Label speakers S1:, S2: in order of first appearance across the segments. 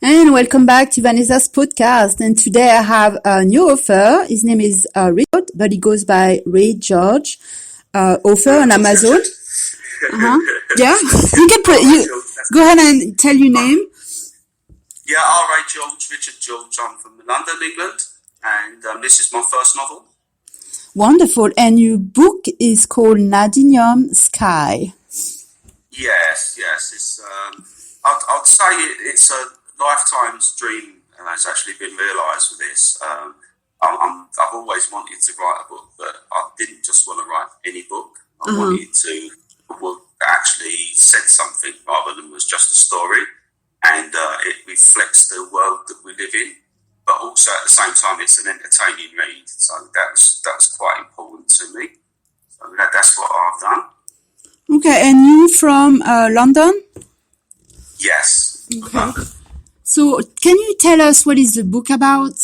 S1: And welcome back to Vanessa's podcast. And today I have a new author. His name is Richard, but he goes by Ray George, author on Amazon. Yeah, you can go ahead and tell your name.
S2: Yeah, R.A. George, Richard George. I'm from London, England, and this is my first novel.
S1: Wonderful. And your book is called Nadinium Sky.
S2: Yes. It's I'd say it's a lifetime's dream has actually been realised with this. I've always wanted to write a book, but I didn't just want to write any book. I wanted to a book that actually said something rather than was just a story, and it reflects the world that we live in. But also at the same time, it's an entertaining read. So that's quite important to me. So that's what I've done.
S1: Okay, and you from London?
S2: Yes.
S1: Okay. So, can you tell us what is the book about?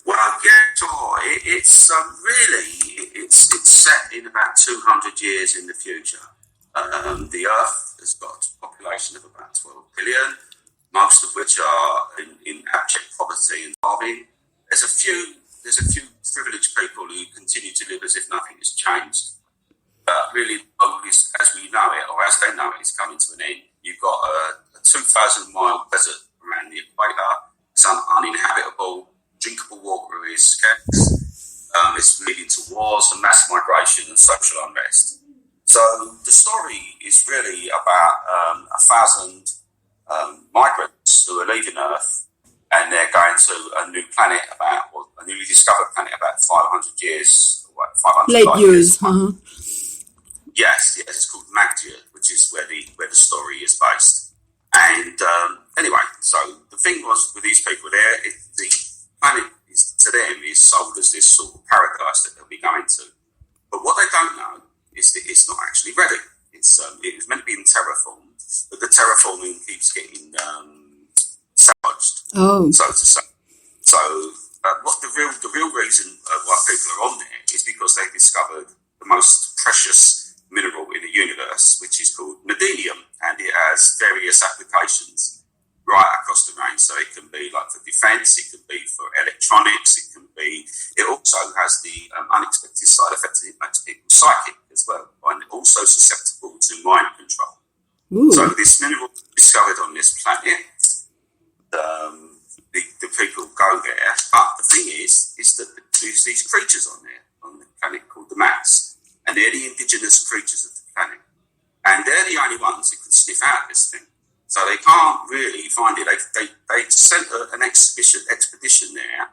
S2: Well, yeah, sure. It's really it's set in about 200 years in the future. The Earth has got a population of about 12 billion, most of which are in abject poverty and starving. There's a few privileged people who continue to live as if nothing has changed. But really, as we know it, or as they know it, is coming to an end. You've got a 2,000-mile desert around the equator. It's uninhabitable. Drinkable water is scarce. It's leading to wars and mass migration and social unrest. So the story is really about 1,000 migrants who are leaving Earth, and they're going to a new planet a newly discovered planet about 500 years. 500
S1: late years. Uh-huh.
S2: Yes, it's called Magdia, which is where the story is based. And anyway, so the thing was with these people there, the planet to them is sold as this sort of paradise that they'll be going to. But what they don't know is that it's not actually ready. It was meant to be in terraformed, but the terraforming keeps getting sabotaged.
S1: Oh,
S2: so to say. So what the real reason why people are on there is because they discovered the most precious mineral in the universe, which is called neodymium, and it has various applications right across the range. So it can be like for defence, it can be for electronics, it also has the unexpected side effect that it makes people psychic as well, and also susceptible to mind control.
S1: Ooh.
S2: So this mineral discovered on this planet, the people go there, but the thing is that there's these creatures on there, on the planet called the Mats, and they're the indigenous creatures of the planet. And they're the only ones who can sniff out this thing. So they can't really find it. They sent an expedition there,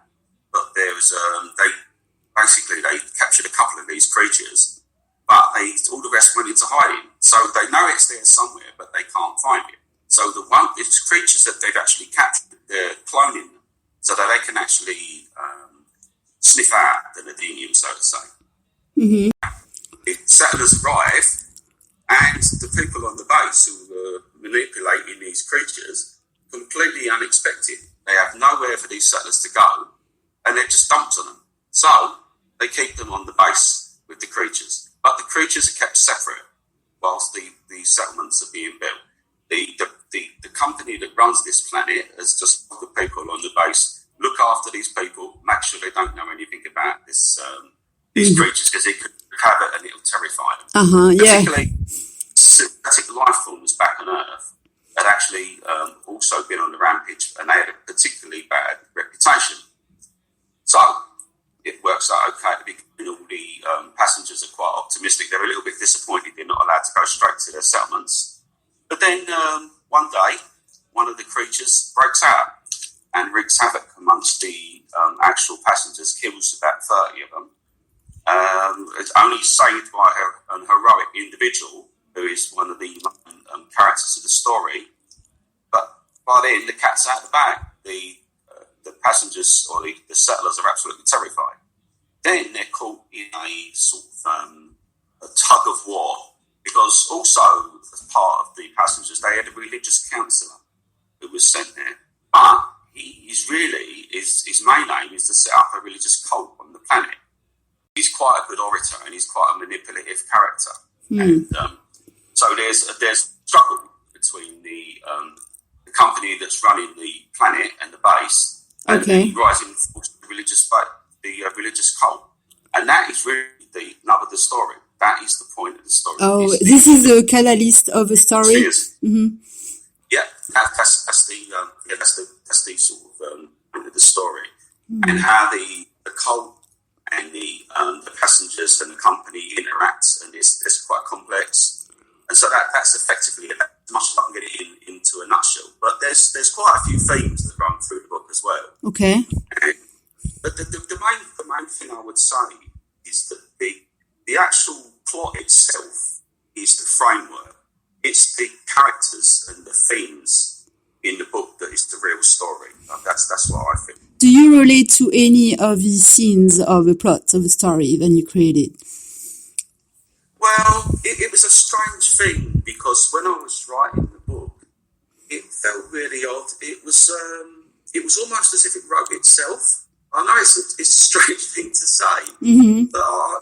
S2: but there was they captured a couple of these creatures, but all the rest went into hiding. So they know it's there somewhere, but they can't find it. So it's creatures that they've actually captured, they're cloning them, so that they can actually sniff out the neodymium, so to say.
S1: Mm-hmm.
S2: The settlers arrive, and the people on the base who were manipulating these creatures, completely unexpected. They have nowhere for these settlers to go, and they're just dumped on them. So they keep them on the base with the creatures, but the creatures are kept separate whilst the settlements are being built. The company that runs this planet has just told the people on the base, look after these people, make sure they don't know anything about these creatures, because it could have it and it'll terrify them.
S1: Yeah.
S2: Particularly synthetic life forms back on Earth had actually also been on the rampage, and they had a particularly bad reputation. So it works out okay at the beginning. All the passengers are quite optimistic. They're a little bit disappointed they're not allowed to go straight to their settlements. But then one day, one of the creatures breaks out and wreaks havoc amongst the actual passengers, kills about 30 of them. It's only saved by an heroic individual who is one of the characters of the story. But by then, the cat's out of the bag. The passengers or the settlers are absolutely terrified. Then they're caught in a sort of a tug of war, because also as part of the passengers, they had a religious counsellor who was sent there. But his main aim is to set up a religious cult on the planet. He's quite a good orator, and he's quite a manipulative character. And so there's a struggle between the company that's running the planet and the base, and the rising force of the religious cult. And that is really the nub of the story. That is the point of the story.
S1: Oh, this is the catalyst of the story. Mm-hmm.
S2: Yeah, that's the sort of point of the story, and how the cult and the passengers and the company interact, and it's quite complex. And so that's effectively as much as I can get it into a nutshell. But there's quite a few themes that run through the book as well.
S1: Okay.
S2: But the main thing I would say is that the actual plot itself is the framework. It's the characters and the themes in the book that is the real story. That's what I think.
S1: Do you relate to any of the scenes of the plot of the story that you created?
S2: Well, it was a strange thing because when I was writing the book, it felt really odd. It was almost as if it wrote itself. I know it's a strange thing to say, but I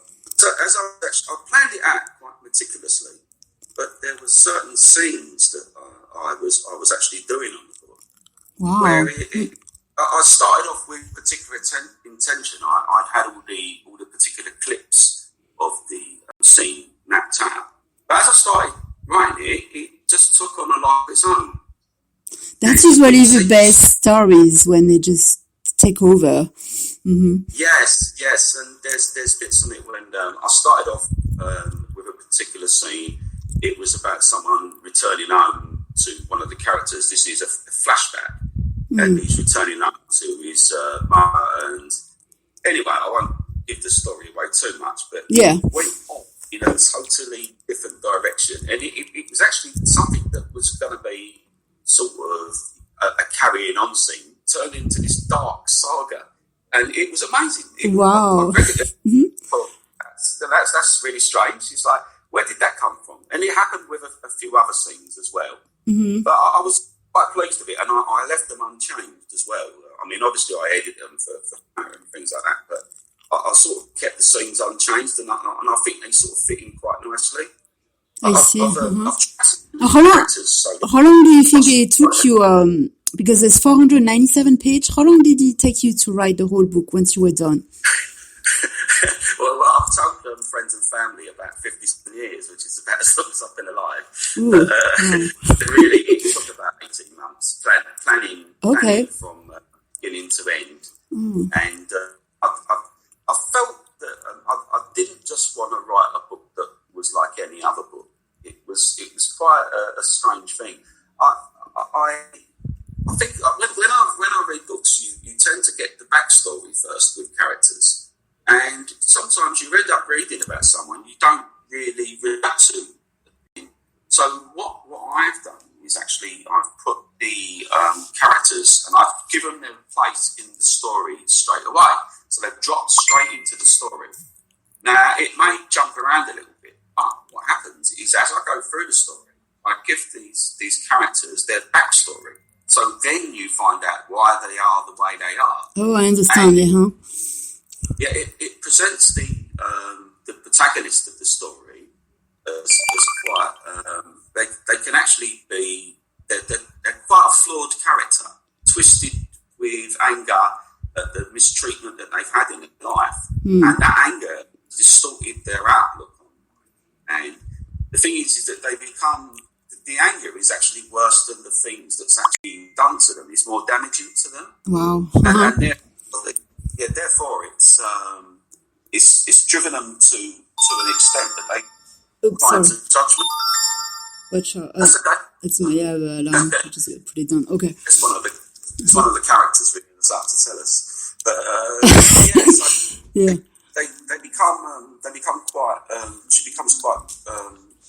S2: planned it out quite meticulously. But there were certain scenes that I was actually doing on the book.
S1: Wow.
S2: Where I started off with particular intention. I had all the particular clips of the scene mapped out. But as I started writing it just took on a life of its own.
S1: That's usually the best stories when they just take over. Mm-hmm.
S2: Yes, and there's bits on it when I started off with a particular scene. It was about someone returning home to one of the characters. This is a flashback, and he's returning home to his mother. And anyway, I won't give the story away too much, but it went off in a totally different direction, and it was actually something that was going to be sort of a carrying on scene turned into this dark saga, and it was amazing.
S1: Wow.
S2: I read it, that's really strange. It's like, where did that come from? And it happened with a few other scenes as well. Mm-hmm. But I was quite pleased with it, and I left them unchanged as well. I mean, obviously I edited them for and things like that, but I sort of kept the scenes unchanged, and I think they sort of fit in quite nicely.
S1: I see. How long do you think it took you, because there's 497 pages, how long did it take you to write the whole book once you were done?
S2: Well, I've told friends and family about 57 years, which is about as long as I've been alive. But really, it took about 18 months planning from beginning to end. And I felt that I didn't just want to write a book that was like any other book. It was quite a strange thing. I think when I read books, you tend to get the backstory first with characters. And sometimes you end up reading about someone you don't really relate to. So what I've done is actually I've put the characters and I've given them place in the story straight away. So they've dropped straight into the story. Now, it may jump around a little bit, but what happens is as I go through the story, I give these characters their backstory. So then you find out why they are the way they are.
S1: Oh, I understand,
S2: Yeah, it presents the protagonist of the story as quite. They can actually be. They're quite a flawed character, twisted with anger at the mistreatment that they've had in their life, and that anger distorted their outlook on life. And the thing is that they become. The anger is actually worse than the things that's actually done to them. It's more damaging to them.
S1: Wow.
S2: And therefore, it's driven them to an extent that they find some judgment. That's okay.
S1: It's my alarm. I just put it down. Okay.
S2: It's one of the characters written us up to tell us. But they become quite. She becomes quite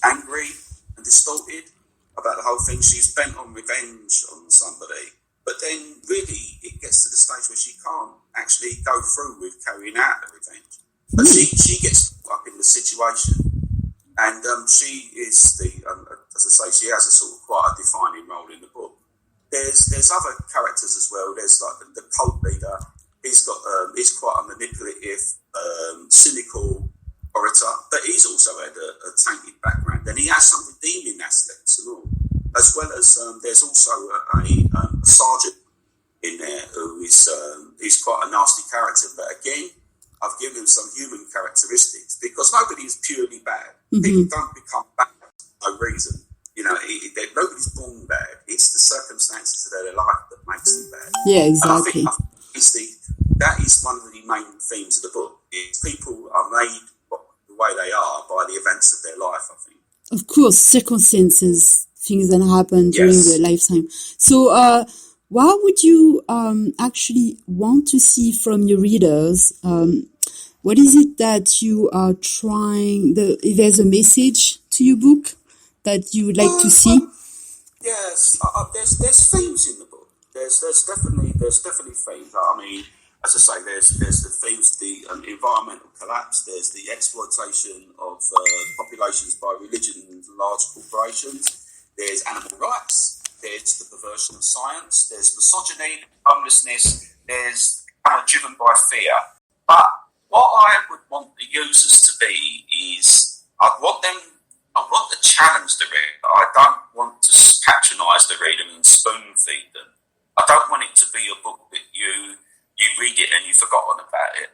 S2: angry and distorted about the whole thing. She's bent on revenge on somebody, but then really it gets to the stage where she can't actually go through with carrying out the revenge. But she gets caught up in the situation, and she is the as I say, she has a sort of quite a defining role in the book. There's other characters as well. There's like the cult leader. He's quite a manipulative, cynical orator, but he's also had a tainted background, and he has some redeeming aspects and all. as well as there's also a sergeant in there who is he's quite a nasty character. But again, I've given him some human characteristics because nobody is purely bad.
S1: Mm-hmm.
S2: People don't become bad for no reason. You know, nobody's born bad. It's the circumstances of their life that makes them bad.
S1: Yeah, exactly.
S2: I think that is one of the main themes of the book. Is people are made the way they are by the events of their life, I think.
S1: Of course, circumstances, things that happen during their lifetime. So, what would you actually want to see from your readers? What is it that you are trying? If there's a message to your book that you would like to see?
S2: Yes, there's themes in the book. There's definitely themes. I mean, as I say, there's the themes, the environmental collapse. There's the exploitation of populations by religion and large corporations. There's animal rights. There's the perversion of science. There's misogyny, homelessness. There's driven by fear. But what I would want the users to be is, I want to challenge the reader. I don't want to patronise the reader and spoon feed them. I don't want it to be a book that you read it and you've forgotten about it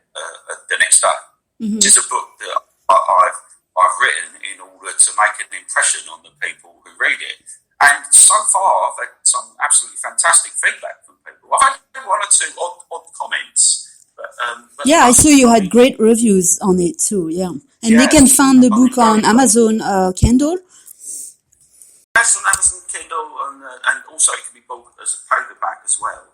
S2: the next day. Mm-hmm. It's a book that I've written in order to make an impression on the people who read it. And so far, I've had some absolutely fantastic feedback from people. I've had one or two odd comments. But
S1: yeah, I saw you had great reviews on it too, yeah. And they can find the book on Amazon Kindle?
S2: Yes, on Amazon Kindle, and also it can be bought as a paperback as well.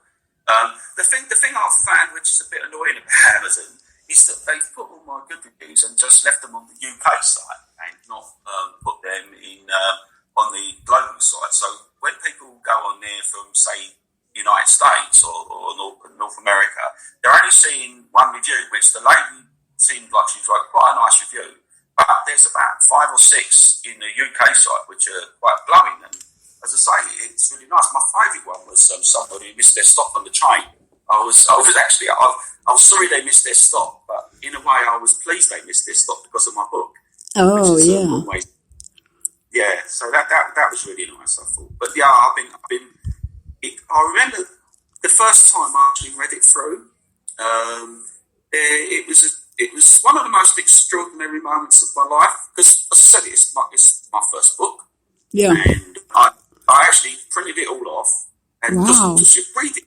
S2: The thing I've found, which is a bit annoying about Amazon, is that they've put all my good reviews and just left them on the UK site and not put them in on the global site. So when people go on there from, say, United States or North America, they're only seeing one review, which the lady seemed like she wrote quite a nice review. But there's about 5 or 6 in the UK site which are quite glowing. And as I say, it's really nice. My favourite one was somebody who missed their stop on the train. I was sorry they missed their stop, but in a way I was pleased they missed their stop because of my book.
S1: Oh,
S2: which is,
S1: yeah.
S2: Yeah, so that was really nice, I thought. But yeah, I remember the first time I actually read it through. It was one of the most extraordinary moments of my life because, as I said, it's my first book.
S1: Yeah.
S2: And I actually printed it all off and just read it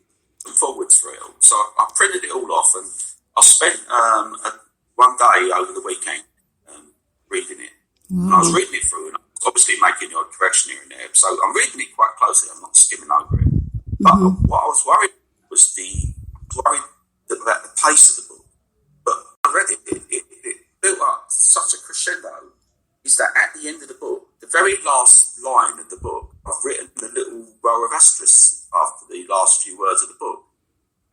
S2: forwards through it all. So I printed it all off and I spent one day over the weekend reading it. Wow. And I was reading it through and I was obviously making the odd correction here and there. So I'm reading it quite closely. I'm not skimming over it. But what I was worried was about the pace of the book. But I read it built up to such a crescendo. Is that at the end of the book, the very last line of the book, I've written a little row of asterisks after the last few words of the book.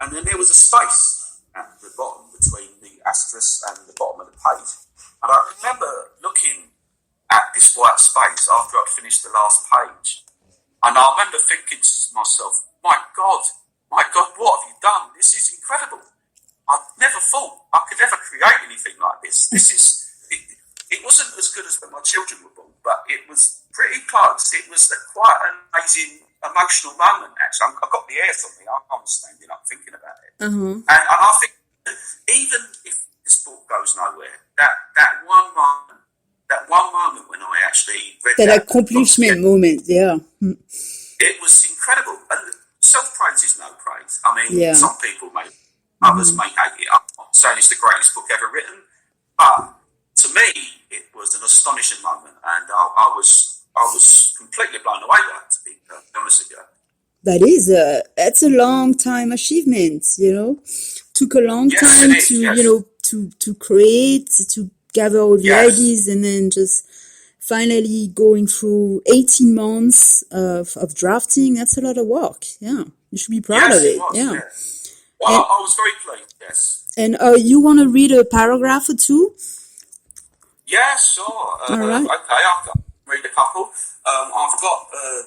S2: And then there was a space at the bottom between the asterisk and the bottom of the page. And I remember looking at this white space after I'd finished the last page. And I remember thinking to myself, my God, what have you done? This is incredible. I never thought I could ever create anything like this. It wasn't as good as when my children were born, but it was pretty close. It was quite an amazing, emotional moment, actually. I've got the air from me. I'm standing up thinking about it. Mm-hmm. And I think even if this book goes nowhere, that one moment when I actually read
S1: that accomplishment moment, yeah.
S2: It was incredible. And self-praise is no praise. I mean, some people may, others may hate it. I'm not saying it's the greatest book ever written, but to me, it was an astonishing moment, and I was completely blown away by it, to be honest with you.
S1: That's a long time achievement, Took a long time to create, to gather all the ideas, and then just finally going through 18 months of drafting. That's a lot of work. Yeah, you should be proud of it. Yeah.
S2: Well, I was very pleased. Yes.
S1: And you want to read a paragraph or two?
S2: Yeah, sure.
S1: All right.
S2: Okay, I'll read a couple. I've got a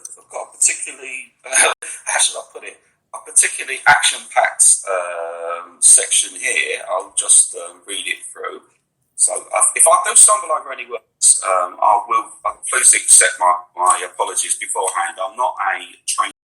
S2: particularly, how should I put it? A particularly action-packed section here. I'll just read it through. So if I do stumble over any words, I'll please accept my my apologies beforehand. I'm not a trained